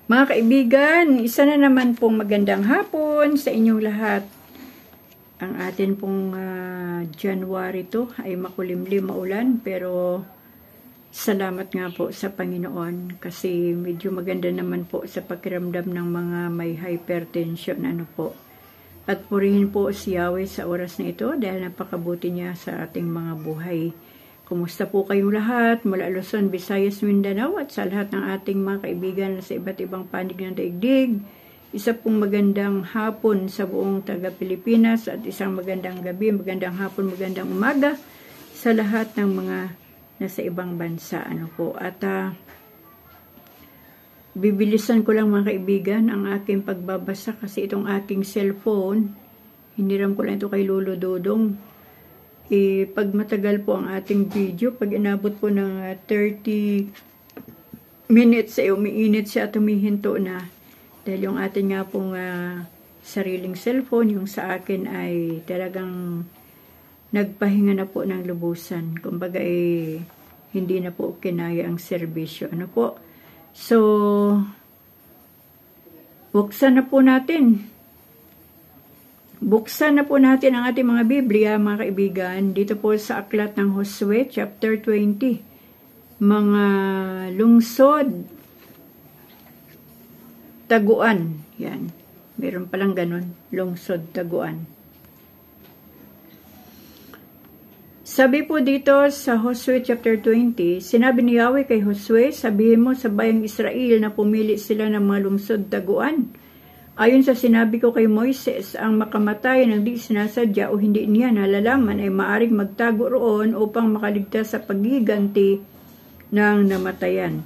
Mga kaibigan, isa na naman pong magandang hapon sa inyong lahat. Ang atin pong January to ay makulimlim, maulan, pero salamat nga po sa Panginoon kasi medyo maganda naman po sa pakiramdam ng mga may hypertension. At purihin po si Yahweh sa oras na ito dahil napakabuti niya sa ating mga buhay. Kumusta po kayong lahat mula Luzon, Visayas, Mindanao at sa lahat ng ating mga kaibigan sa iba't ibang panig ng daigdig. Isa pong magandang hapon sa buong taga-Pilipinas at isang magandang gabi, magandang hapon, magandang umaga sa lahat ng mga nasa ibang bansa. Bibilisan ko lang mga kaibigan ang aking pagbabasa kasi itong aking cellphone, hiniram ko lang ito kay Lolo Dodong. Pag matagal po ang ating video, pag inabot po ng 30 minutes ay umiinit siya at humihinto na. Dahil yung atin nga pong sariling cellphone, yung sa akin ay talagang nagpahinga na po ng lubusan. Kumbaga hindi na po kinaya ang serbisyo. So, buksan na po natin ang ating mga Biblia, mga kaibigan, dito po sa aklat ng Josue, chapter 20. Mga lungsod, taguan. Yan. Meron palang ganun. Lungsod, taguan. Sabi po dito sa Josue chapter 20, sinabi ni Yahweh kay Josue, sabihin mo sa bayang Israel na pumili sila ng mga lungsod, taguan. Ayon sa sinabi ko kay Moises, ang makamatay ng di sinasadya o hindi niya nalalaman ay maaring magtago roon upang makaligtas sa paggiganti ng namatayan.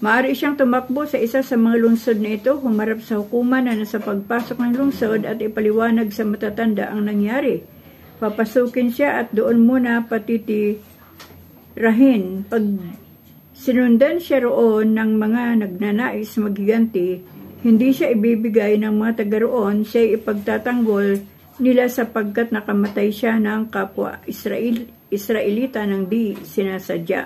Maaari siyang tumakbo sa isa sa mga lungsod na ito, humarap sa hukuman na nasa pagpasok ng lungsod at ipaliwanag sa matatanda ang nangyari. Papasukin siya at doon muna patitirahin. Pag sinundan siya roon ng mga nagnanais maghiganti, hindi siya ibibigay ng mga taga roon, siya ipagtatanggol nila sapagkat nakamatay siya ng kapwa Israelita ng di sinasadya.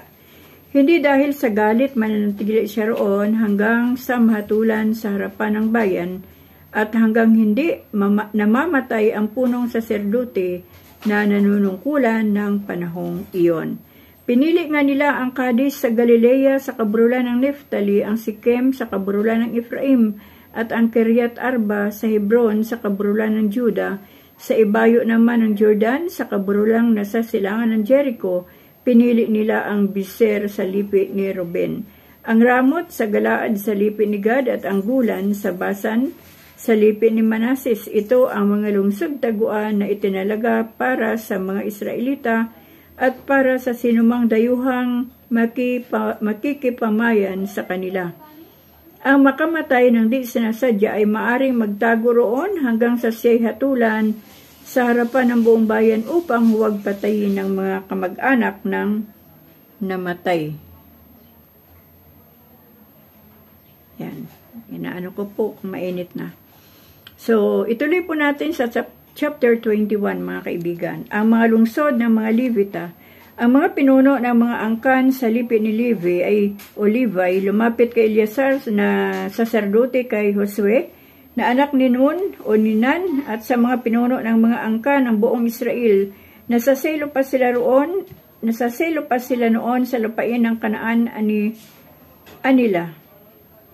Hindi dahil sa galit mananatili siya roon hanggang sa mahatulan sa harapan ng bayan at hanggang hindi namamatay ang punong saserdote na nanunungkulan ng panahong iyon. Pinili nga nila ang Cadiz sa Galilea sa kabrulan ng Neftali, ang Sikem sa kabrulan ng Ephraim, at ang Kiryat Arba sa Hebron sa kabrulan ng Juda, sa ibayo naman ng Jordan sa kabrulang nasa silangan ng Jericho. Pinili nila ang Biser sa lipi ni Ruben, ang Ramot sa Galaad sa lipi ni Gad, at ang Gulan sa Basan sa lipi ni Manases. Ito ang mga lungsod taguan na itinalaga para sa mga Israelita at para sa sinumang dayuhang makikipamayan sa kanila. Ang makamatay ng di sinasadya ay maaring magtago roon hanggang sa siya'y hatulan sa harapan ng buong bayan upang huwag patayin ng mga kamag-anak ng namatay. Yan. Inaano ko po kung mainit na. So, ituloy po natin sa Chapter 21, mga kaibigan. Ang mga lungsod ng mga Levita. Ang mga pinuno ng mga angkan sa lipi ni Levi lumapit kay Eleazar na saserdote kay Josue, na anak ni Nun o ni Nan, at sa mga pinuno ng mga angkan ng buong Israel. Nasaselo pa sila noon sa lupain ng Kanaan anila.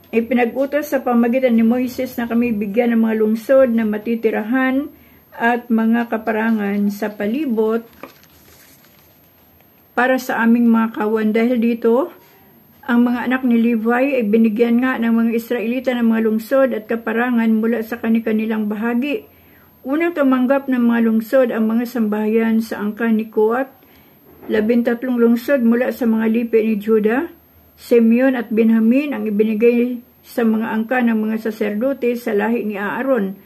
Ipinag-utos sa pamagitan ni Moises na kami bigyan ng mga lungsod na matitirahan at mga kaparangan sa palibot para sa aming mga kawan. Dahil dito, ang mga anak ni Levi ay binigyan nga ng mga Israelita ng mga lungsod at kaparangan mula sa kanilang bahagi. Unang tumanggap ng mga lungsod ang mga sambahayan sa angkan ni Koat, 13 lungsod mula sa mga lipi ni Juda. Simeon at Benjamin ang ibinigay sa mga angkan ng mga saserdote sa lahi ni Aaron.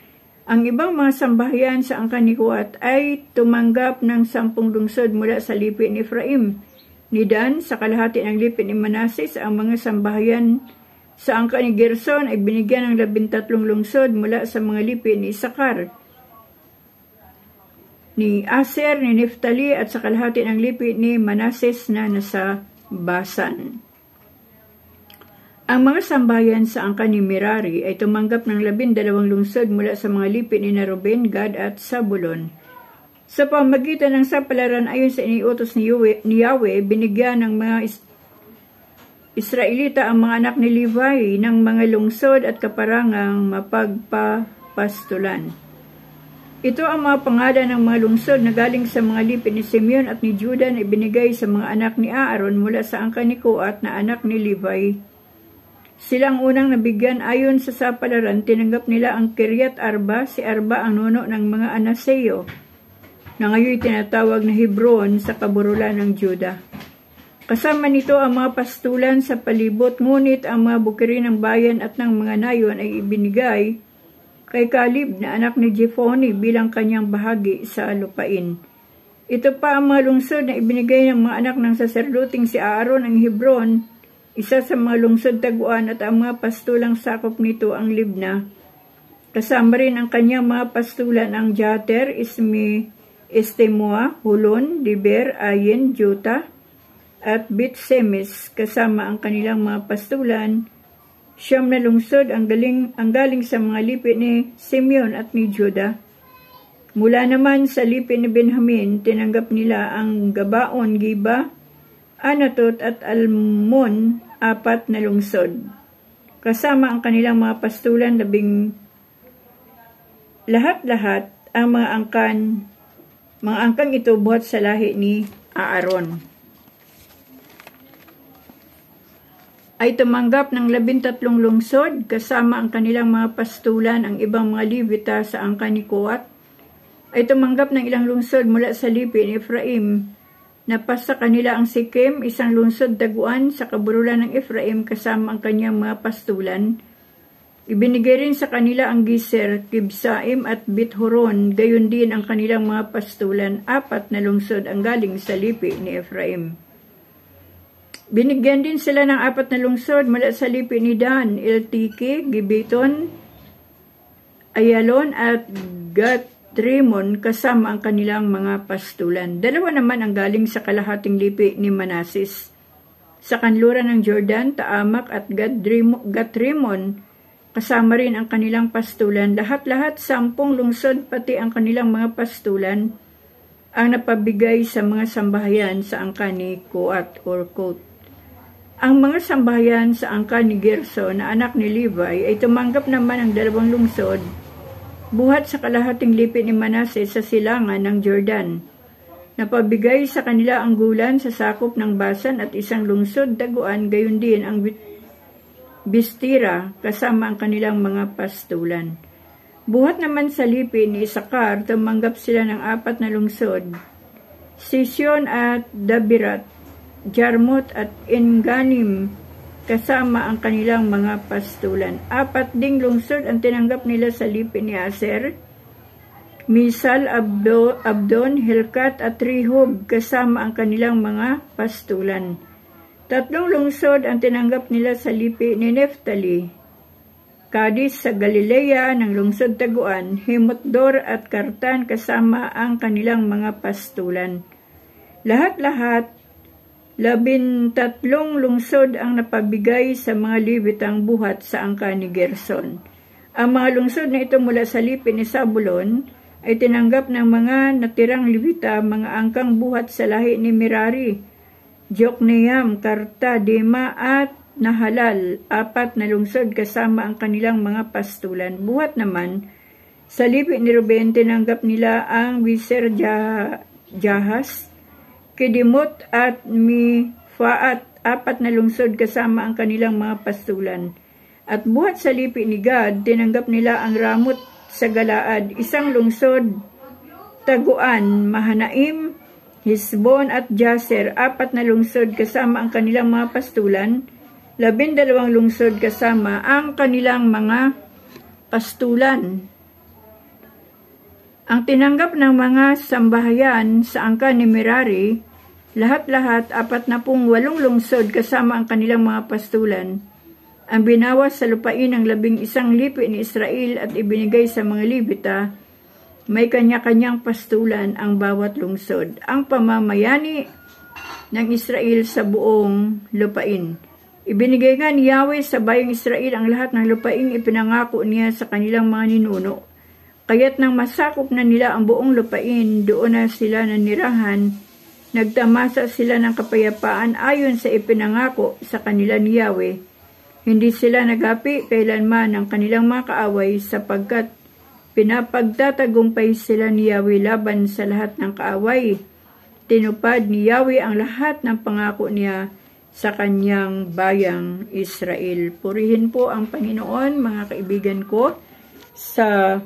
Ang ibang mga sambahayan sa angkan ni Koat ay tumanggap ng 10 lungsod mula sa lipi ni Ephraim. Ni Dan, sa kalahati ng lipi ni Manases, ang mga sambahayan sa angkan ni Gerson ay binigyan ng 13 lungsod mula sa mga lipi ni Isakar, ni Aser, ni Neftali, at sa kalahati ng lipi ni Manases na nasa Basan. Ang mga sambahayan sa angkan ni Merari ay tumanggap ng 12 lungsod mula sa mga lipi ni Ruben, Gad at Zabulon. Sa pamagitan ng sapalaran ayon sa iniutos ni Yahweh, binigyan ng mga Israelita ang mga anak ni Levi ng mga lungsod at kaparangang mapagpapastulan. Ito ang mga pangalan ng mga lungsod na galing sa mga lipi ni Simeon at ni Judah na ibinigay sa mga anak ni Aaron mula sa angkan ni Koat na anak ni Levi. Silang unang nabigyan ayon sa sapalaran, tinanggap nila ang Kiryat Arba, si Arba ang nuno ng mga Anaseo, na ngayon tinatawag na Hebron sa kaburulan ng Juda. Kasama nito ang mga pastulan sa palibot, ngunit ang mga bukirin ng bayan at ng mga nayon ay ibinigay kay Kalib na anak ni Jephone bilang kanyang bahagi sa lupain. Ito pa ang mga lungsod na ibinigay ng mga anak ng saserdoting si Aaron, ang Hebron, isa sa mga lungsod taguan, at ang mga pastulang sakop nito ang Libna. Kasama rin ang kanyang mga pastulan ang Jater, Estemoa, Hulon, Diber, Ayin, Juta, at Bit-Semes. Kasama ang kanilang mga pastulan, 9 na lungsod ang galing sa mga lipi ni Simeon at ni Judah. Mula naman sa lipi ni Benjamin, tinanggap nila ang Gabaon, Giba, Anatot at Almon, 4 na lungsod. Kasama ang kanilang mga pastulan, lahat-lahat ang mga angkang ito buhat sa lahi ni Aaron. Ay tumanggap ng 13 lungsod, kasama ang kanilang mga pastulan. Ang ibang mga Levita sa angkan ni Koat ay tumanggap ng ilang lungsod mula sa lipi ni Ephraim. Napasa kanila ang Sikem, isang lungsod daguan sa kaburulan ng Ephraim, kasama ang kanyang mga pastulan. Ibinigay rin sa kanila ang Giser, Kibsaim at Bit-Horon, gayon din ang kanilang mga pastulan. 4 na lungsod ang galing sa lipi ni Ephraim. Binigyan din sila ng 4 na lungsod mula sa lipi ni Dan, Eltike, Gibeton, Ayalon at Gat-Rimon, kasama ang kanilang mga pastulan. 2 naman ang galing sa kalahating lipi ni Manasis. Sa kanluran ng Jordan, Taamak at Gat-Rimon, kasama rin ang kanilang pastulan. Lahat-lahat 10 lungsod pati ang kanilang mga pastulan ang napabigay sa mga sambahayan sa angkan ni Koat or Kot. Ang mga sambahayan sa angkan ni Gerson na anak ni Levi ay tumanggap naman ng 2 lungsod buhat sa kalahating lipi ni Manases sa silangan ng Jordan. Napabigay sa kanila ang Gulan sa sakop ng Basan at isang lungsod daguan, gayon din ang Bistira, kasama ang kanilang mga pastulan. Buhat naman sa lipi ni Isakar, tumanggap sila ng 4 na lungsod, Sisyon at Dabirat, Jarmut at Enganim, kasama ang kanilang mga pastulan. 4 ding lungsod ang tinanggap nila sa lipi ni Aser, Misal, Abdon, Helkat at Rehob, kasama ang kanilang mga pastulan. 3 lungsod ang tinanggap nila sa lipi ni Neftali, Kadis sa Galilea ng lungsod taguan, Himotdor at Kartan, kasama ang kanilang mga pastulan. Lahat-lahat 13 lungsod ang napabigay sa mga Levitang buhat sa angkan ni Gerson. Ang mga lungsod na ito mula sa lipi ni Zabulon ay tinanggap ng mga natirang Levita, mga angkang buhat sa lahi ni Merari, Jokneam, Karta, Dema at Nahalal, 4 na lungsod kasama ang kanilang mga pastulan. Buhat naman sa lipi ni Ruben, tinanggap nila ang Wiser Jahas, Kedimot at Mifaat, 4 na lungsod kasama ang kanilang mga pastulan. At buhat sa lipi ni Gad, tinanggap nila ang Ramot sa Galaad, isang lungsod taguan, Mahanaim, Hisbon at Jaser, 4 na lungsod kasama ang kanilang mga pastulan. 12 lungsod kasama ang kanilang mga pastulan. Ang tinanggap ng mga sambahayan sa angkan ni Merari, lahat-lahat 48 lungsod kasama ang kanilang mga pastulan, ang binawas sa lupain ng 11 lipi ni Israel at ibinigay sa mga Levita. May kanya-kanyang pastulan ang bawat lungsod. Ang pamamayani ng Israel sa buong lupain. Ibinigay nga ni Yahweh sa bayang Israel ang lahat ng lupaing ipinangako niya sa kanilang mga ninuno. Kaya't nang masakop na nila ang buong lupain, doon na sila nanirahan, nagtamasa sila ng kapayapaan ayon sa ipinangako sa kanila ni Yahweh. Hindi sila nagapi kailanman ng kanilang mga kaaway sapagkat pinapagtatagumpay sila ni Yahweh laban sa lahat ng kaaway. Tinupad ni Yahweh ang lahat ng pangako niya sa kanyang bayang Israel. Purihin po ang Panginoon, mga kaibigan ko, sa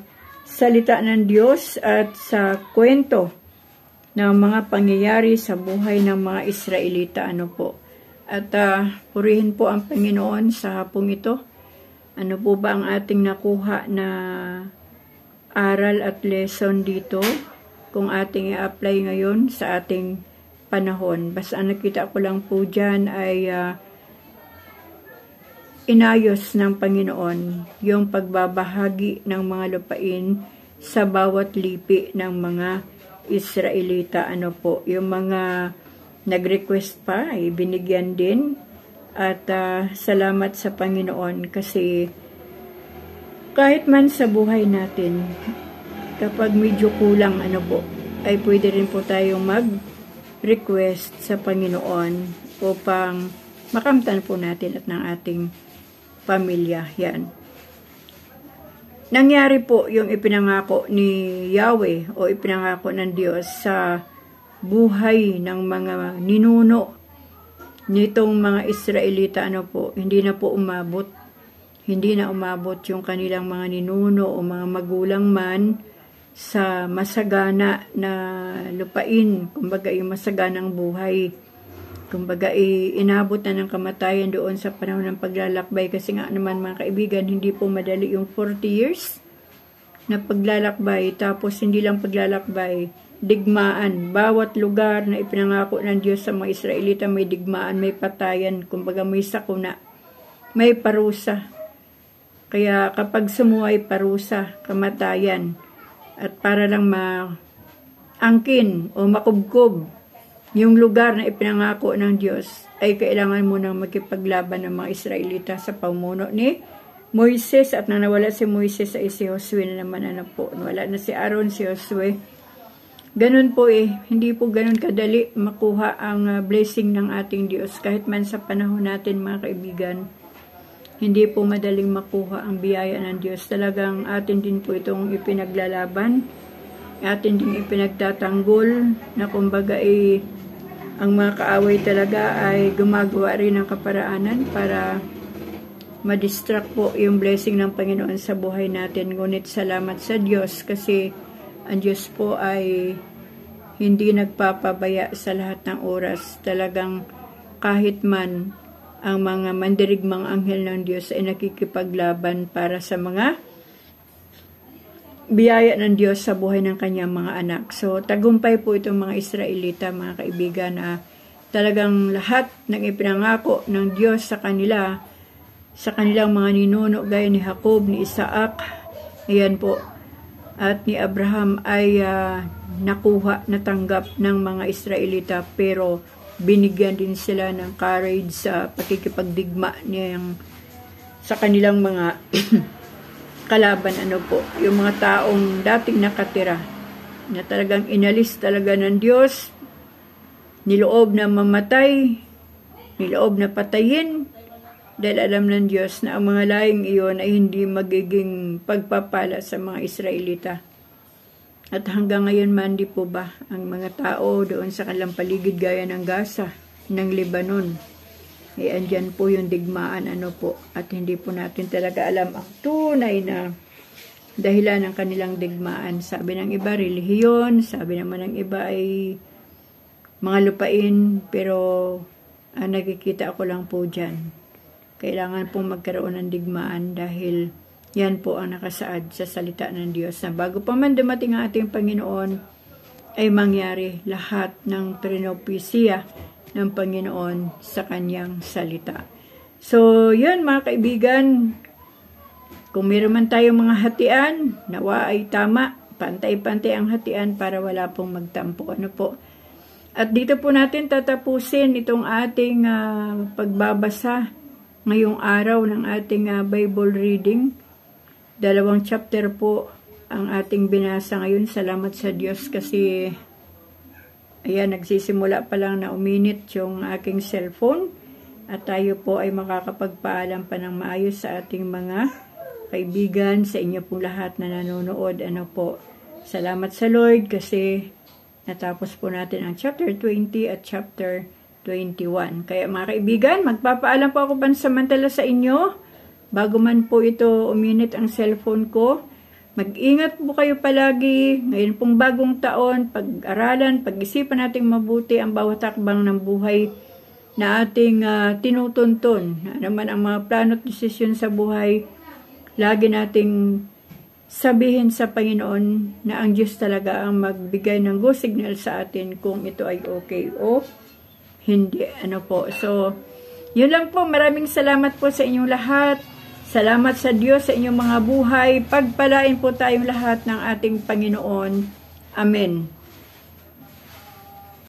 salita ng Diyos at sa kwento ng mga pangyayari sa buhay ng mga Israelita. At purihin po ang Panginoon sa hapong ito. Ano po ba ang ating nakuha na aral at lesson dito kung ating i-apply ngayon sa ating panahon? Basta ang nakita ko lang po dyan ay inayos ng Panginoon yung pagbabahagi ng mga lupain sa bawat lipi ng mga Israelita. Yung mga nag-request pa ay binigyan din. At salamat sa Panginoon kasi kahit man sa buhay natin, kapag medyo kulang ay pwede rin po tayong mag-request sa Panginoon upang makamtan po natin at ng ating pamilya. Yan. Nangyari po yung ipinangako ni Yahweh o ipinangako ng Diyos sa buhay ng mga ninuno nitong mga Israelita. Hindi na po umabot. Hindi na umabot yung kanilang mga ninuno o mga magulang man sa masagana na lupain. Kumbaga yung masaganang buhay. Kumbaga inabot na ng kamatayan doon sa panahon ng paglalakbay. Kasi nga naman mga kaibigan, hindi po madali yung 40 years na paglalakbay. Tapos hindi lang paglalakbay, digmaan. Bawat lugar na ipinangako ng Diyos sa mga Israelita may digmaan, may patayan. Kumbaga may sakuna, may parusa. Kaya kapag sumuway parusa, kamatayan. At para lang maangkin o makubkob yung lugar na ipinangako ng Diyos, ay kailangan mo nang magkipaglaban ng mga Israelita sa pamuno ni Moises. At nang nawala si Moises ay si Josue na naman Wala na si Aaron, si Josue. Ganun po hindi po ganun kadali makuha ang blessing ng ating Diyos. Kahit man sa panahon natin mga kaibigan, hindi po madaling makuha ang biyaya ng Diyos. Talagang atin din po itong ipinaglalaban. Atin din ipinagtatanggol na kumbaga ang mga kaaway talaga ay gumagawa rin ng kaparaanan para madistract po yung blessing ng Panginoon sa buhay natin. Ngunit salamat sa Diyos kasi ang Diyos po ay hindi nagpapabaya sa lahat ng oras. Talagang kahit man ang mga mandirigmang anghel ng Diyos ay nakikipaglaban para sa mga biyaya ng Diyos sa buhay ng kanyang mga anak. So, tagumpay po itong mga Israelita, mga kaibigan, na talagang lahat ng ipinangako ng Diyos sa kanila, sa kanilang mga ninuno, gaya ni Jacob, ni Isaac, ayan po, at ni Abraham ay nakuha, natanggap ng mga Israelita, pero binigyan din sila ng courage sa pakikipagdigma niyang sa kanilang mga kalaban. Yung mga taong dating nakatira na talagang inalis talaga ng Diyos, niloob na mamatay, niloob na patayin, dahil alam ng Diyos na ang mga laing iyon ay hindi magiging pagpapala sa mga Israelita. At hanggang ngayon man, di po ba, ang mga tao doon sa kanilang paligid gaya ng Gaza, ng Lebanon, andyan po yung digmaan, at hindi po natin talaga alam ang tunay na dahilan ng kanilang digmaan. Sabi ng iba, relihiyon, sabi naman ng iba ay mga lupain, pero nakikita ko lang po dyan. Kailangan pong magkaroon ng digmaan dahil yan po ang nakasaad sa salita ng Diyos na bago pa man dumating ang ating Panginoon ay mangyari lahat ng trinopisia ng Panginoon sa kanyang salita. So, yun mga kaibigan, kung meron man tayong mga hatian, nawa ay tama, pantay-pantay ang hatian para wala pong magtampo. At dito po natin tatapusin itong ating pagbabasa ngayong araw ng ating Bible reading. 2 chapter po ang ating binasa ngayon. Salamat sa Diyos kasi ayan, nagsisimula pa lang na uminit yung aking cellphone at tayo po ay makakapagpaalam pa ng maayos sa ating mga kaibigan, sa inyo pong lahat na nanonood. Salamat sa Lord kasi natapos po natin ang chapter 20 at chapter 21. Kaya mga kaibigan, magpapaalam po ako pansamantala sa inyo. Bago man po ito uminit ang cellphone ko, mag-ingat po kayo palagi. Ngayon pong bagong taon, pag-aralan, pag-isipan nating mabuti ang bawat hakbang ng buhay na ating tinutuntun. Ano man ang mga plano at desisyon sa buhay, lagi nating sabihin sa Panginoon na ang Diyos talaga ang magbigay ng go signal sa atin kung ito ay okay o hindi. So, yun lang po. Maraming salamat po sa inyong lahat. Salamat sa Diyos sa inyong mga buhay. Pagpalain po tayong lahat ng ating Panginoon. Amen.